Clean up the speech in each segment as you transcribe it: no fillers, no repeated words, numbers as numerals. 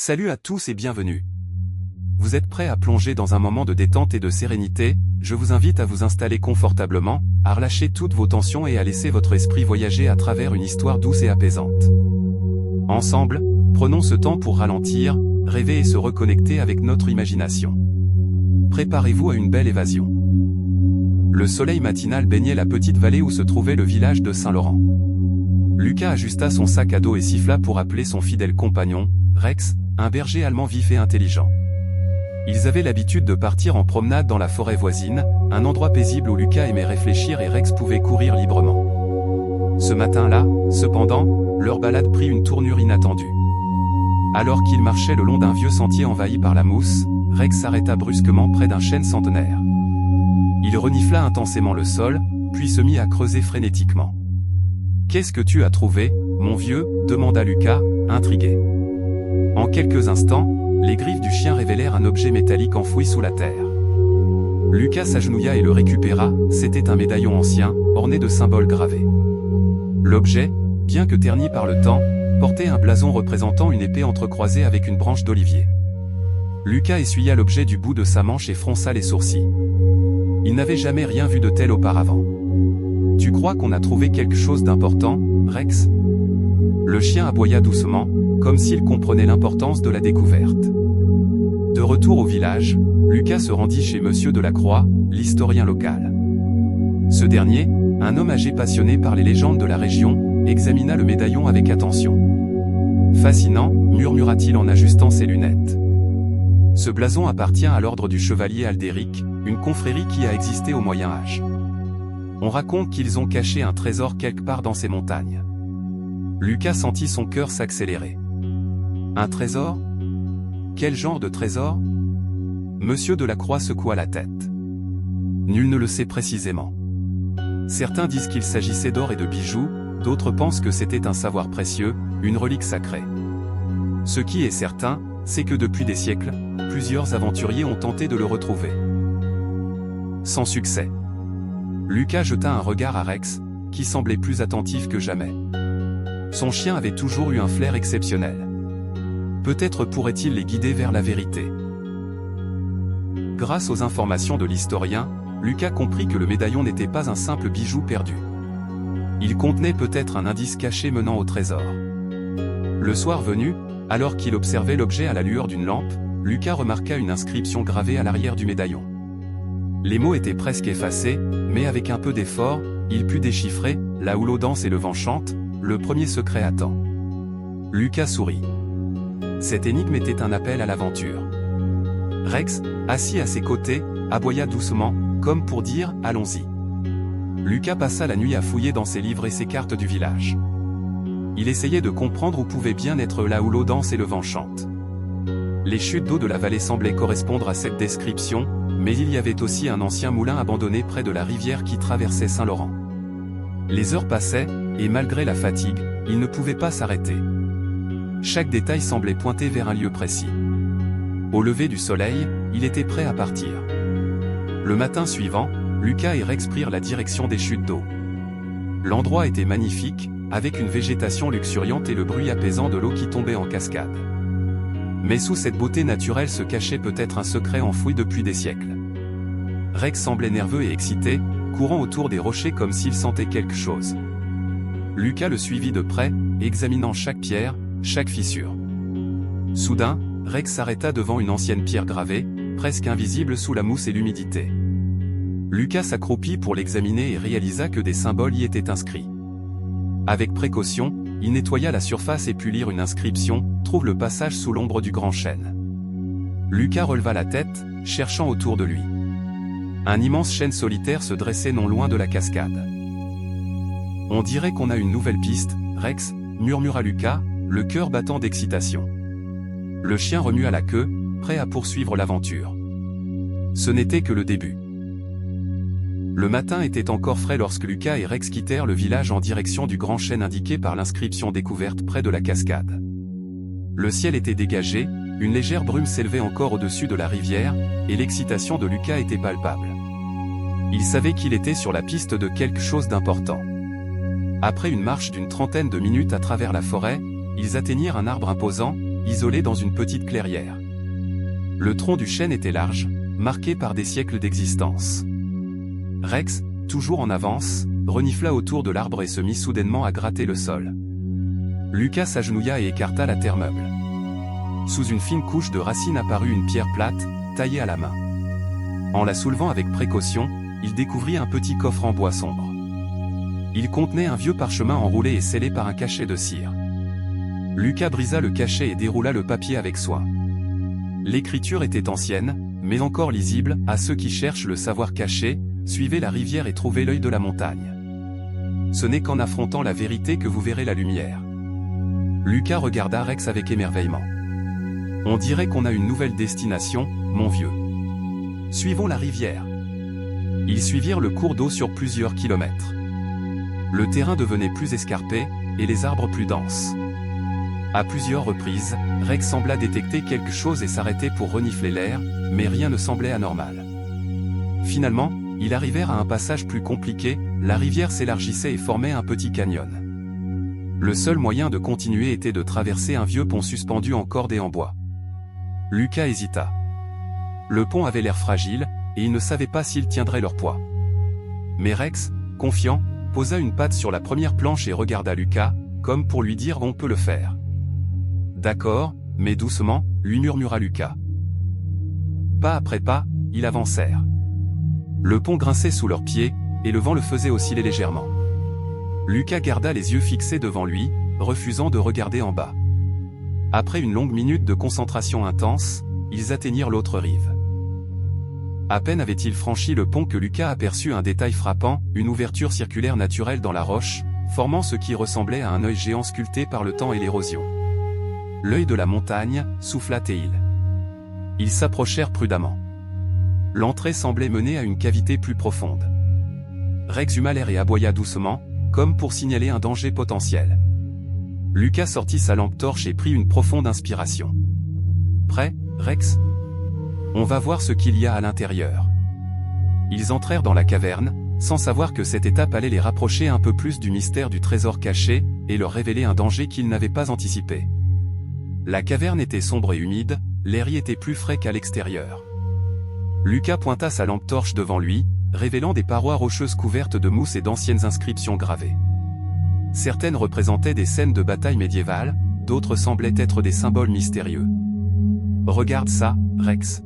Salut à tous et bienvenue. Vous êtes prêts à plonger dans un moment de détente et de sérénité? Je vous invite à vous installer confortablement, à relâcher toutes vos tensions et à laisser votre esprit voyager à travers une histoire douce et apaisante. Ensemble, prenons ce temps pour ralentir, rêver et se reconnecter avec notre imagination. Préparez-vous à une belle évasion. Le soleil matinal baignait la petite vallée où se trouvait le village de Saint-Laurent. Lucas ajusta son sac à dos et siffla pour appeler son fidèle compagnon, Rex, un berger allemand vif et intelligent. Ils avaient l'habitude de partir en promenade dans la forêt voisine, un endroit paisible où Lucas aimait réfléchir et Rex pouvait courir librement. Ce matin-là, cependant, leur balade prit une tournure inattendue. Alors qu'ils marchaient le long d'un vieux sentier envahi par la mousse, Rex s'arrêta brusquement près d'un chêne centenaire. Il renifla intensément le sol, puis se mit à creuser frénétiquement. « Qu'est-ce que tu as trouvé, mon vieux ?» demanda Lucas, intrigué. En quelques instants, les griffes du chien révélèrent un objet métallique enfoui sous la terre. Lucas s'agenouilla et le récupéra, c'était un médaillon ancien, orné de symboles gravés. L'objet, bien que terni par le temps, portait un blason représentant une épée entrecroisée avec une branche d'olivier. Lucas essuya l'objet du bout de sa manche et fronça les sourcils. Il n'avait jamais rien vu de tel auparavant. « Tu crois qu'on a trouvé quelque chose d'important, Rex ?» Le chien aboya doucement, comme s'il comprenait l'importance de la découverte. De retour au village, Lucas se rendit chez Monsieur Delacroix, l'historien local. Ce dernier, un homme âgé passionné par les légendes de la région, examina le médaillon avec attention. « Fascinant », murmura-t-il en ajustant ses lunettes. Ce blason appartient à l'ordre du chevalier Aldéric, une confrérie qui a existé au Moyen Âge. On raconte qu'ils ont caché un trésor quelque part dans ces montagnes. Lucas sentit son cœur s'accélérer. Un trésor? Quel genre de trésor? Monsieur Delacroix secoua la tête. Nul ne le sait précisément. Certains disent qu'il s'agissait d'or et de bijoux, d'autres pensent que c'était un savoir précieux, une relique sacrée. Ce qui est certain, c'est que depuis des siècles, plusieurs aventuriers ont tenté de le retrouver. Sans succès. Lucas jeta un regard à Rex, qui semblait plus attentif que jamais. Son chien avait toujours eu un flair exceptionnel. Peut-être pourrait-il les guider vers la vérité. Grâce aux informations de l'historien, Lucas comprit que le médaillon n'était pas un simple bijou perdu. Il contenait peut-être un indice caché menant au trésor. Le soir venu, alors qu'il observait l'objet à la lueur d'une lampe, Lucas remarqua une inscription gravée à l'arrière du médaillon. Les mots étaient presque effacés, mais avec un peu d'effort, il put déchiffrer « Là où l'eau danse et le vent chante », le premier secret attend. Lucas sourit. Cette énigme était un appel à l'aventure. Rex, assis à ses côtés, aboya doucement, comme pour dire « Allons-y ». Lucas passa la nuit à fouiller dans ses livres et ses cartes du village. Il essayait de comprendre où pouvait bien être là où l'eau danse et le vent chante. Les chutes d'eau de la vallée semblaient correspondre à cette description, mais il y avait aussi un ancien moulin abandonné près de la rivière qui traversait Saint-Laurent. Les heures passaient, et malgré la fatigue, il ne pouvait pas s'arrêter. Chaque détail semblait pointer vers un lieu précis. Au lever du soleil, il était prêt à partir. Le matin suivant, Lucas et Rex prirent la direction des chutes d'eau. L'endroit était magnifique, avec une végétation luxuriante et le bruit apaisant de l'eau qui tombait en cascade. Mais sous cette beauté naturelle se cachait peut-être un secret enfoui depuis des siècles. Rex semblait nerveux et excité, courant autour des rochers comme s'il sentait quelque chose. Lucas le suivit de près, examinant chaque pierre, chaque fissure. Soudain, Rex s'arrêta devant une ancienne pierre gravée, presque invisible sous la mousse et l'humidité. Lucas s'accroupit pour l'examiner et réalisa que des symboles y étaient inscrits. Avec précaution, il nettoya la surface et put lire une inscription « Trouve le passage sous l'ombre du grand chêne ». Lucas releva la tête, cherchant autour de lui. Un immense chêne solitaire se dressait non loin de la cascade. « On dirait qu'on a une nouvelle piste, Rex », murmura Lucas, le cœur battant d'excitation. Le chien remua la queue, prêt à poursuivre l'aventure. Ce n'était que le début. Le matin était encore frais lorsque Lucas et Rex quittèrent le village en direction du grand chêne indiqué par l'inscription découverte près de la cascade. Le ciel était dégagé, une légère brume s'élevait encore au-dessus de la rivière, et l'excitation de Lucas était palpable. Il savait qu'il était sur la piste de quelque chose d'important. Après une marche d'une trentaine de minutes à travers la forêt, ils atteignirent un arbre imposant, isolé dans une petite clairière. Le tronc du chêne était large, marqué par des siècles d'existence. Rex, toujours en avance, renifla autour de l'arbre et se mit soudainement à gratter le sol. Lucas s'agenouilla et écarta la terre meuble. Sous une fine couche de racines apparut une pierre plate, taillée à la main. En la soulevant avec précaution, il découvrit un petit coffre en bois sombre. Il contenait un vieux parchemin enroulé et scellé par un cachet de cire. Lucas brisa le cachet et déroula le papier avec soin. L'écriture était ancienne, mais encore lisible, à ceux qui cherchent le savoir caché, suivez la rivière et trouvez l'œil de la montagne. Ce n'est qu'en affrontant la vérité que vous verrez la lumière. Lucas regarda Rex avec émerveillement. On dirait qu'on a une nouvelle destination, mon vieux. Suivons la rivière. Ils suivirent le cours d'eau sur plusieurs kilomètres. Le terrain devenait plus escarpé, et les arbres plus denses. À plusieurs reprises, Rex sembla détecter quelque chose et s'arrêter pour renifler l'air, mais rien ne semblait anormal. Finalement, ils arrivèrent à un passage plus compliqué, la rivière s'élargissait et formait un petit canyon. Le seul moyen de continuer était de traverser un vieux pont suspendu en corde et en bois. Lucas hésita. Le pont avait l'air fragile, et il ne savait pas s'il tiendrait leur poids. Mais Rex, confiant, posa une patte sur la première planche et regarda Lucas, comme pour lui dire « on peut le faire ». « D'accord, mais doucement », lui murmura Lucas. Pas après pas, ils avancèrent. Le pont grinçait sous leurs pieds, et le vent le faisait osciller légèrement. Lucas garda les yeux fixés devant lui, refusant de regarder en bas. Après une longue minute de concentration intense, ils atteignirent l'autre rive. À peine avait-il franchi le pont que Lucas aperçut un détail frappant, une ouverture circulaire naturelle dans la roche, formant ce qui ressemblait à un œil géant sculpté par le temps et l'érosion. L'œil de la montagne, souffla-t-il. Ils s'approchèrent prudemment. L'entrée semblait mener à une cavité plus profonde. Rex huma l'air et aboya doucement, comme pour signaler un danger potentiel. Lucas sortit sa lampe torche et prit une profonde inspiration. « Prêt, Rex ? On va voir ce qu'il y a à l'intérieur. » Ils entrèrent dans la caverne, sans savoir que cette étape allait les rapprocher un peu plus du mystère du trésor caché, et leur révéler un danger qu'ils n'avaient pas anticipé. La caverne était sombre et humide, l'air y était plus frais qu'à l'extérieur. Lucas pointa sa lampe torche devant lui, révélant des parois rocheuses couvertes de mousse et d'anciennes inscriptions gravées. Certaines représentaient des scènes de bataille médiévales, d'autres semblaient être des symboles mystérieux. « Regarde ça, Rex.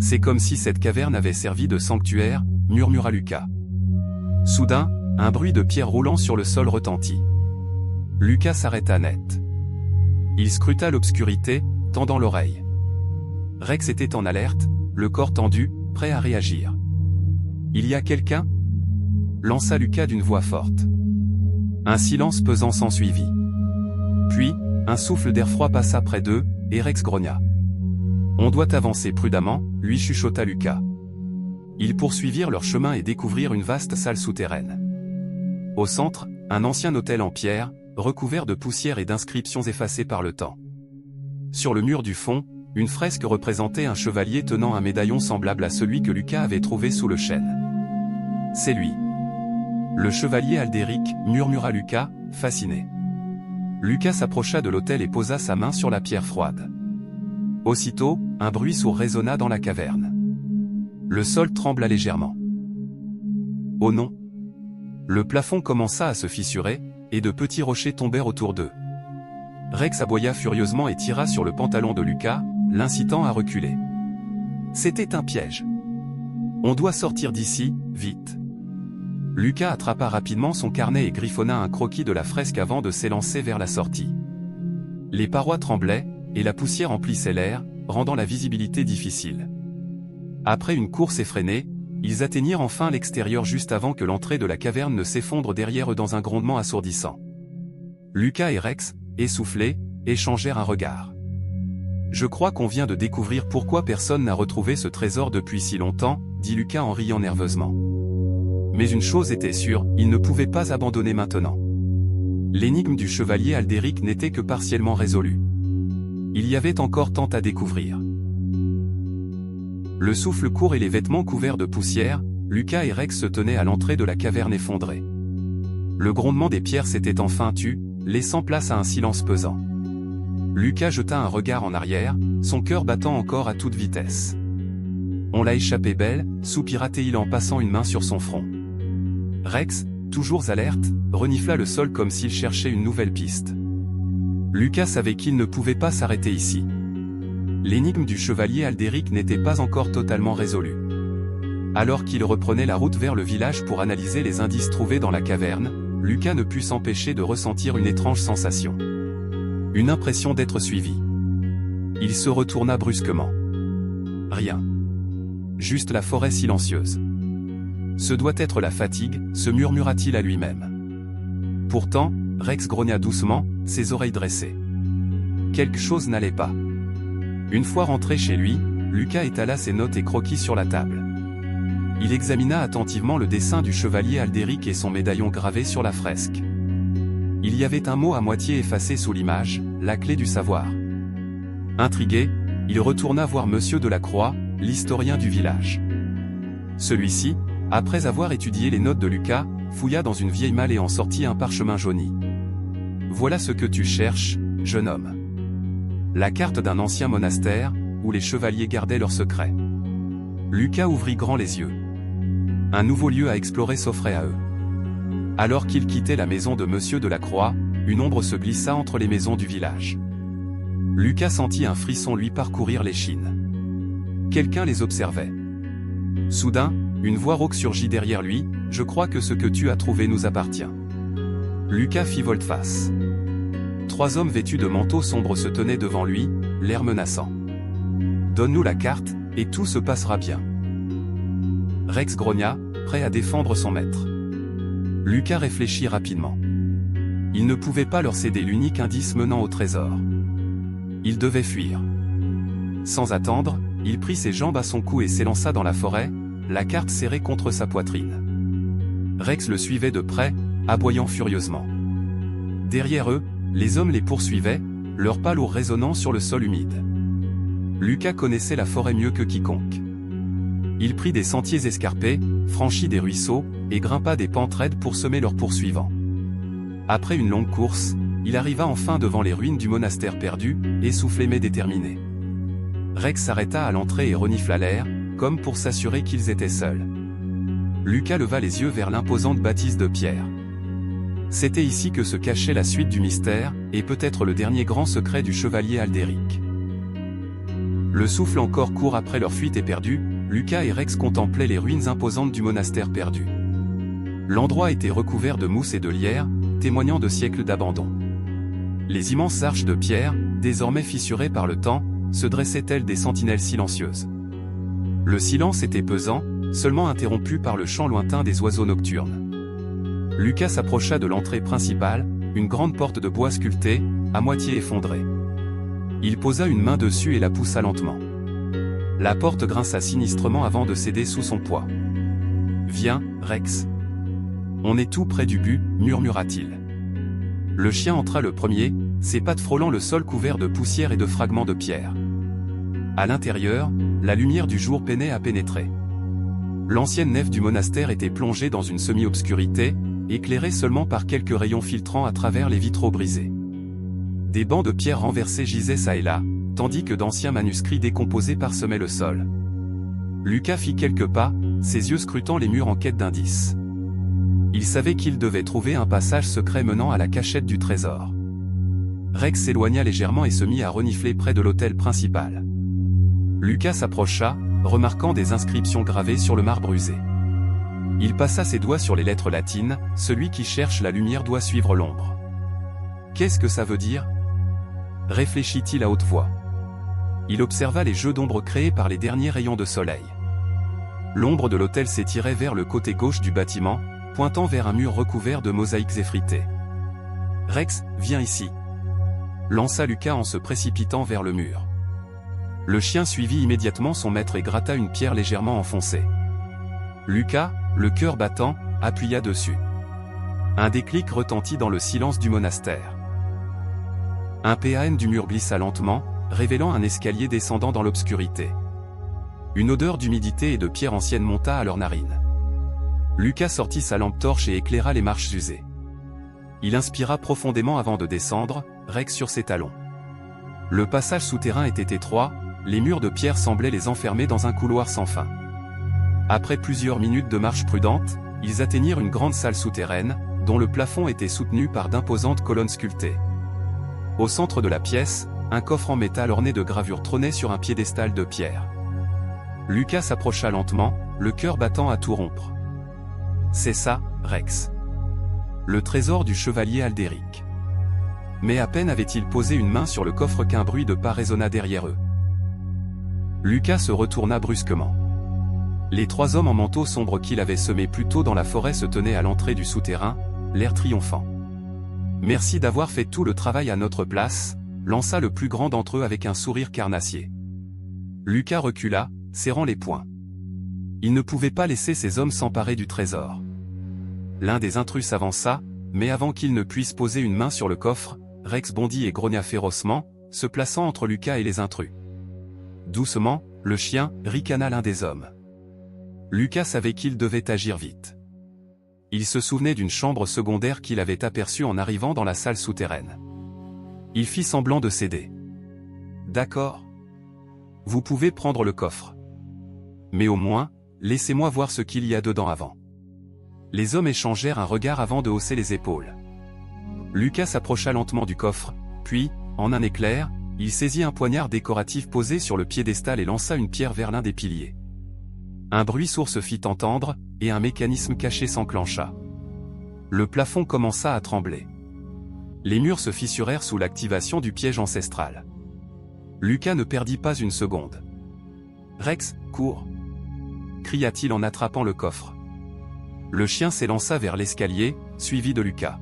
C'est comme si cette caverne avait servi de sanctuaire, » murmura Lucas. Soudain, un bruit de pierres roulant sur le sol retentit. Lucas s'arrêta net. Il scruta l'obscurité, tendant l'oreille. Rex était en alerte, le corps tendu, prêt à réagir. « Il y a quelqu'un » lança Lucas d'une voix forte. Un silence pesant s'ensuivit. Puis, un souffle d'air froid passa près d'eux, et Rex grogna. « On doit avancer prudemment » lui chuchota Lucas. Ils poursuivirent leur chemin et découvrirent une vaste salle souterraine. Au centre, un ancien autel en pierre, recouvert de poussière et d'inscriptions effacées par le temps. Sur le mur du fond, une fresque représentait un chevalier tenant un médaillon semblable à celui que Lucas avait trouvé sous le chêne. « C'est lui. Le chevalier Aldéric » murmura Lucas, fasciné. Lucas s'approcha de l'autel et posa sa main sur la pierre froide. Aussitôt, un bruit sourd résonna dans la caverne. Le sol trembla légèrement. Oh non! Le plafond commença à se fissurer, et de petits rochers tombèrent autour d'eux. Rex aboya furieusement et tira sur le pantalon de Lucas, l'incitant à reculer. C'était un piège. On doit sortir d'ici, vite. Lucas attrapa rapidement son carnet et griffonna un croquis de la fresque avant de s'élancer vers la sortie. Les parois tremblaient, et la poussière emplissait l'air, rendant la visibilité difficile. Après une course effrénée, ils atteignirent enfin l'extérieur juste avant que l'entrée de la caverne ne s'effondre derrière eux dans un grondement assourdissant. Lucas et Rex, essoufflés, échangèrent un regard. « Je crois qu'on vient de découvrir pourquoi personne n'a retrouvé ce trésor depuis si longtemps, » dit Lucas en riant nerveusement. Mais une chose était sûre, ils ne pouvaient pas abandonner maintenant. L'énigme du chevalier Aldéric n'était que partiellement résolue. Il y avait encore tant à découvrir. Le souffle court et les vêtements couverts de poussière, Lucas et Rex se tenaient à l'entrée de la caverne effondrée. Le grondement des pierres s'était enfin tu, laissant place à un silence pesant. Lucas jeta un regard en arrière, son cœur battant encore à toute vitesse. On l'a échappé belle, soupira-t-il en passant une main sur son front. Rex, toujours alerte, renifla le sol comme s'il cherchait une nouvelle piste. Lucas savait qu'il ne pouvait pas s'arrêter ici. L'énigme du chevalier Aldéric n'était pas encore totalement résolue. Alors qu'il reprenait la route vers le village pour analyser les indices trouvés dans la caverne, Lucas ne put s'empêcher de ressentir une étrange sensation. Une impression d'être suivi. Il se retourna brusquement. Rien. Juste la forêt silencieuse. Ce doit être la fatigue, se murmura-t-il à lui-même. Pourtant, Rex grogna doucement, ses oreilles dressées. Quelque chose n'allait pas. Une fois rentré chez lui, Lucas étala ses notes et croquis sur la table. Il examina attentivement le dessin du chevalier Aldéric et son médaillon gravé sur la fresque. Il y avait un mot à moitié effacé sous l'image, la clé du savoir. Intrigué, il retourna voir Monsieur Delacroix, l'historien du village. Celui-ci, après avoir étudié les notes de Lucas, fouilla dans une vieille malle et en sortit un parchemin jauni. Voilà ce que tu cherches, jeune homme. La carte d'un ancien monastère, où les chevaliers gardaient leurs secrets. Lucas ouvrit grand les yeux. Un nouveau lieu à explorer s'offrait à eux. Alors qu'ils quittaient la maison de Monsieur Delacroix, une ombre se glissa entre les maisons du village. Lucas sentit un frisson lui parcourir l'échine. Quelqu'un les observait. Soudain, une voix rauque surgit derrière lui, « Je crois que ce que tu as trouvé nous appartient. » Lucas fit volte-face. 3 hommes vêtus de manteaux sombres se tenaient devant lui, l'air menaçant. « Donne-nous la carte, et tout se passera bien. » Rex grogna, prêt à défendre son maître. Lucas réfléchit rapidement. Il ne pouvait pas leur céder l'unique indice menant au trésor. Il devait fuir. Sans attendre, il prit ses jambes à son cou et s'élança dans la forêt, la carte serrée contre sa poitrine. Rex le suivait de près, aboyant furieusement. Derrière eux, les hommes les poursuivaient, leurs pas lourds résonnant sur le sol humide. Lucas connaissait la forêt mieux que quiconque. Il prit des sentiers escarpés, franchit des ruisseaux, et grimpa des pentes raides pour semer leurs poursuivants. Après une longue course, il arriva enfin devant les ruines du monastère perdu, essoufflé mais déterminé. Rex s'arrêta à l'entrée et renifla l'air, comme pour s'assurer qu'ils étaient seuls. Lucas leva les yeux vers l'imposante bâtisse de pierre. C'était ici que se cachait la suite du mystère, et peut-être le dernier grand secret du chevalier Aldéric. Le souffle encore court après leur fuite éperdue, Lucas et Rex contemplaient les ruines imposantes du monastère perdu. L'endroit était recouvert de mousse et de lierre, témoignant de siècles d'abandon. Les immenses arches de pierre, désormais fissurées par le temps, se dressaient telles des sentinelles silencieuses. Le silence était pesant, seulement interrompu par le chant lointain des oiseaux nocturnes. Lucas s'approcha de l'entrée principale, une grande porte de bois sculptée, à moitié effondrée. Il posa une main dessus et la poussa lentement. La porte grinça sinistrement avant de céder sous son poids. « Viens, Rex. On est tout près du but, » murmura-t-il. Le chien entra le premier, ses pattes frôlant le sol couvert de poussière et de fragments de pierre. À l'intérieur, la lumière du jour peinait à pénétrer. L'ancienne nef du monastère était plongée dans une semi-obscurité, éclairée seulement par quelques rayons filtrant à travers les vitraux brisés. Des bancs de pierre renversés gisaient çà et là, tandis que d'anciens manuscrits décomposés parsemaient le sol. Lucas fit quelques pas, ses yeux scrutant les murs en quête d'indices. Il savait qu'il devait trouver un passage secret menant à la cachette du trésor. Rex s'éloigna légèrement et se mit à renifler près de l'autel principal. Lucas s'approcha, remarquant des inscriptions gravées sur le marbre usé. Il passa ses doigts sur les lettres latines, « Celui qui cherche la lumière doit suivre l'ombre. » Qu'est-ce que ça veut dire ? Réfléchit-il à haute voix. Il observa les jeux d'ombre créés par les derniers rayons de soleil. L'ombre de l'autel s'étirait vers le côté gauche du bâtiment, pointant vers un mur recouvert de mosaïques effritées. « Rex, viens ici !» lança Lucas en se précipitant vers le mur. Le chien suivit immédiatement son maître et gratta une pierre légèrement enfoncée. Lucas, le cœur battant, appuya dessus. Un déclic retentit dans le silence du monastère. Un PAN du mur glissa lentement, révélant un escalier descendant dans l'obscurité. Une odeur d'humidité et de pierre ancienne monta à leurs narines. Lucas sortit sa lampe torche et éclaira les marches usées. Il inspira profondément avant de descendre, Rex sur ses talons. Le passage souterrain était étroit, les murs de pierre semblaient les enfermer dans un couloir sans fin. Après plusieurs minutes de marche prudente, ils atteignirent une grande salle souterraine, dont le plafond était soutenu par d'imposantes colonnes sculptées. Au centre de la pièce, un coffre en métal orné de gravures trônait sur un piédestal de pierre. Lucas s'approcha lentement, le cœur battant à tout rompre. C'est ça, Rex. Le trésor du chevalier Aldéric. Mais à peine avait-il posé une main sur le coffre qu'un bruit de pas résonna derrière eux. Lucas se retourna brusquement. Les trois hommes en manteau sombre qu'il avait semés plus tôt dans la forêt se tenaient à l'entrée du souterrain, l'air triomphant. « Merci d'avoir fait tout le travail à notre place », lança le plus grand d'entre eux avec un sourire carnassier. Lucas recula, serrant les poings. Il ne pouvait pas laisser ces hommes s'emparer du trésor. L'un des intrus s'avança, mais avant qu'il ne puisse poser une main sur le coffre, Rex bondit et grogna férocement, se plaçant entre Lucas et les intrus. Doucement, le chien ricana l'un des hommes. Lucas savait qu'il devait agir vite. Il se souvenait d'une chambre secondaire qu'il avait aperçue en arrivant dans la salle souterraine. Il fit semblant de céder. « D'accord. Vous pouvez prendre le coffre. Mais au moins, laissez-moi voir ce qu'il y a dedans avant. » Les hommes échangèrent un regard avant de hausser les épaules. Lucas s'approcha lentement du coffre, puis, en un éclair, il saisit un poignard décoratif posé sur le piédestal et lança une pierre vers l'un des piliers. Un bruit sourd se fit entendre, et un mécanisme caché s'enclencha. Le plafond commença à trembler. Les murs se fissurèrent sous l'activation du piège ancestral. Lucas ne perdit pas une seconde. « Rex, cours !» cria-t-il en attrapant le coffre. Le chien s'élança vers l'escalier, suivi de Lucas.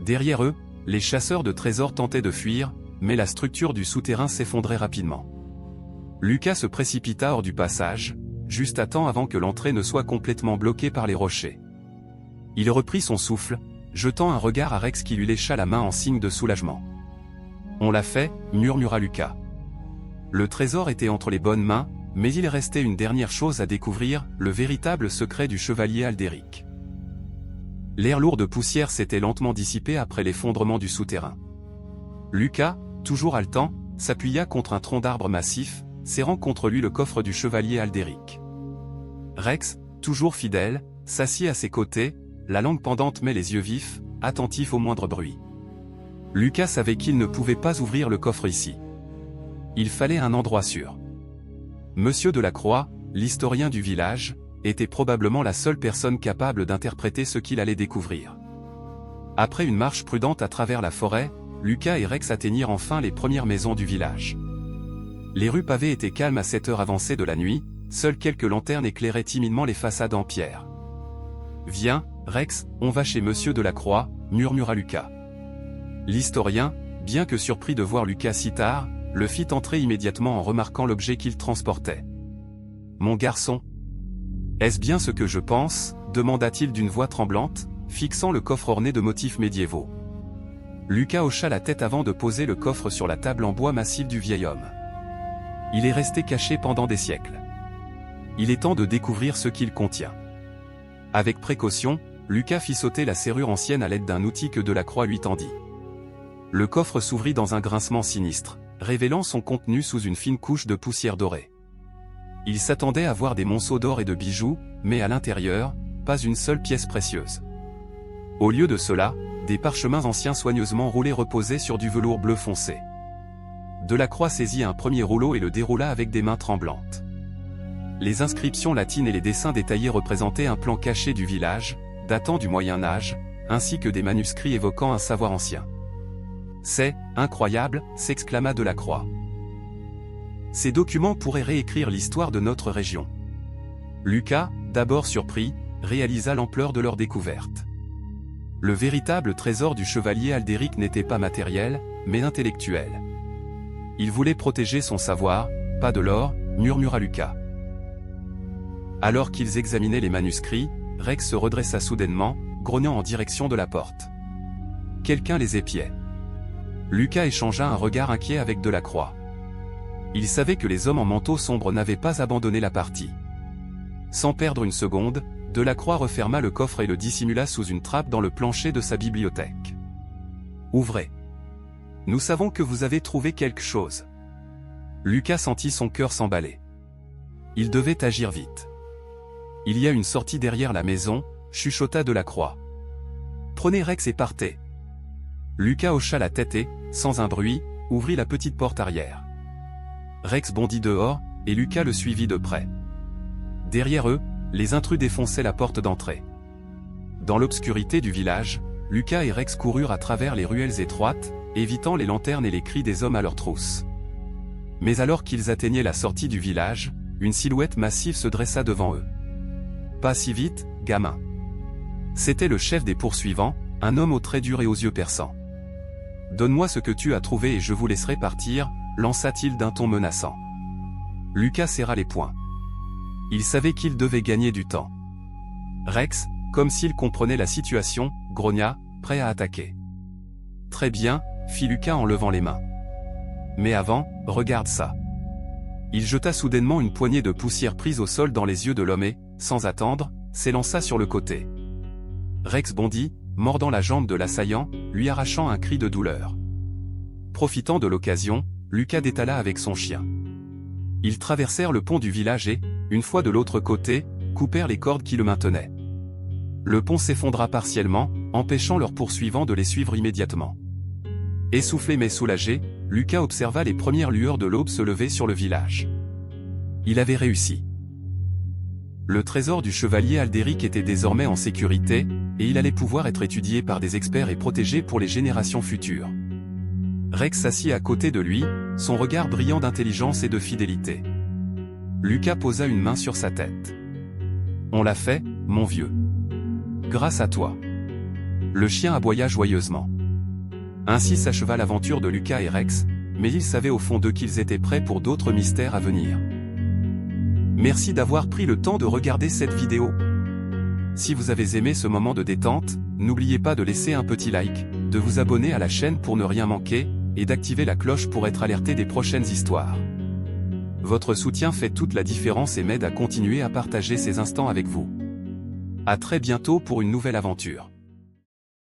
Derrière eux, les chasseurs de trésors tentaient de fuir, mais la structure du souterrain s'effondrait rapidement. Lucas se précipita hors du passage, juste à temps avant que l'entrée ne soit complètement bloquée par les rochers. Il reprit son souffle, jetant un regard à Rex qui lui lécha la main en signe de soulagement. « On l'a fait » murmura Lucas. Le trésor était entre les bonnes mains, mais il restait une dernière chose à découvrir, le véritable secret du chevalier Aldéric. L'air lourd de poussière s'était lentement dissipé après l'effondrement du souterrain. Lucas, toujours haletant, s'appuya contre un tronc d'arbre massif, serrant contre lui le coffre du chevalier Aldéric. Rex, toujours fidèle, s'assit à ses côtés, la langue pendante mais les yeux vifs, attentifs au moindre bruit. Lucas savait qu'il ne pouvait pas ouvrir le coffre ici. Il fallait un endroit sûr. Monsieur Delacroix, l'historien du village, était probablement la seule personne capable d'interpréter ce qu'il allait découvrir. Après une marche prudente à travers la forêt, Lucas et Rex atteignirent enfin les premières maisons du village. Les rues pavées étaient calmes à cette heure avancée de la nuit, seules quelques lanternes éclairaient timidement les façades en pierre. « Viens, Rex, on va chez Monsieur Delacroix » murmura Lucas. L'historien, bien que surpris de voir Lucas si tard, le fit entrer immédiatement en remarquant l'objet qu'il transportait. « Mon garçon. Est-ce bien ce que je pense ?» demanda-t-il d'une voix tremblante, fixant le coffre orné de motifs médiévaux. Lucas hocha la tête avant de poser le coffre sur la table en bois massif du vieil homme. Il est resté caché pendant des siècles. Il est temps de découvrir ce qu'il contient. Avec précaution, Lucas fit sauter la serrure ancienne à l'aide d'un outil que Delacroix lui tendit. Le coffre s'ouvrit dans un grincement sinistre, révélant son contenu sous une fine couche de poussière dorée. Il s'attendait à voir des monceaux d'or et de bijoux, mais à l'intérieur, pas une seule pièce précieuse. Au lieu de cela, des parchemins anciens soigneusement roulés reposaient sur du velours bleu foncé. Delacroix saisit un premier rouleau et le déroula avec des mains tremblantes. Les inscriptions latines et les dessins détaillés représentaient un plan caché du village, datant du Moyen Âge, ainsi que des manuscrits évoquant un savoir ancien. « C'est incroyable » s'exclama Delacroix. Ces documents pourraient réécrire l'histoire de notre région. Lucas, d'abord surpris, réalisa l'ampleur de leur découverte. Le véritable trésor du chevalier Aldéric n'était pas matériel, mais intellectuel. Il voulait protéger son savoir, pas de l'or, murmura Lucas. Alors qu'ils examinaient les manuscrits, Rex se redressa soudainement, grognant en direction de la porte. Quelqu'un les épiait. Lucas échangea un regard inquiet avec Delacroix. Il savait que les hommes en manteau sombre n'avaient pas abandonné la partie. Sans perdre une seconde, Delacroix referma le coffre et le dissimula sous une trappe dans le plancher de sa bibliothèque. « Ouvrez !» Nous savons que vous avez trouvé quelque chose. Lucas sentit son cœur s'emballer. Il devait agir vite. Il y a une sortie derrière la maison, chuchota Delacroix. Prenez Rex et partez. Lucas hocha la tête et, sans un bruit, ouvrit la petite porte arrière. Rex bondit dehors, et Lucas le suivit de près. Derrière eux, les intrus défonçaient la porte d'entrée. Dans l'obscurité du village, Lucas et Rex coururent à travers les ruelles étroites, évitant les lanternes et les cris des hommes à leurs trousses. Mais alors qu'ils atteignaient la sortie du village, une silhouette massive se dressa devant eux. « Pas si vite, gamin !» C'était le chef des poursuivants, un homme aux traits durs et aux yeux perçants. « Donne-moi ce que tu as trouvé et je vous laisserai partir », lança-t-il d'un ton menaçant. Lucas serra les poings. Il savait qu'il devait gagner du temps. Rex, comme s'il comprenait la situation, grogna, prêt à attaquer. « Très bien », fit Lucas en levant les mains. « Mais avant, regarde ça. » Il jeta soudainement une poignée de poussière prise au sol dans les yeux de l'homme et, sans attendre, s'élança sur le côté. Rex bondit, mordant la jambe de l'assaillant, lui arrachant un cri de douleur. Profitant de l'occasion, Lucas détala avec son chien. Ils traversèrent le pont du village et, une fois de l'autre côté, coupèrent les cordes qui le maintenaient. Le pont s'effondra partiellement, empêchant leurs poursuivants de les suivre immédiatement. Essoufflé mais soulagé, Lucas observa les premières lueurs de l'aube se lever sur le village. Il avait réussi. Le trésor du chevalier Aldéric était désormais en sécurité, et il allait pouvoir être étudié par des experts et protégé pour les générations futures. Rex s'assit à côté de lui, son regard brillant d'intelligence et de fidélité. Lucas posa une main sur sa tête. « On l'a fait, mon vieux. Grâce à toi. » Le chien aboya joyeusement. Ainsi s'acheva l'aventure de Lucas et Rex, mais ils savaient au fond d'eux qu'ils étaient prêts pour d'autres mystères à venir. Merci d'avoir pris le temps de regarder cette vidéo. Si vous avez aimé ce moment de détente, n'oubliez pas de laisser un petit like, de vous abonner à la chaîne pour ne rien manquer, et d'activer la cloche pour être alerté des prochaines histoires. Votre soutien fait toute la différence et m'aide à continuer à partager ces instants avec vous. À très bientôt pour une nouvelle aventure.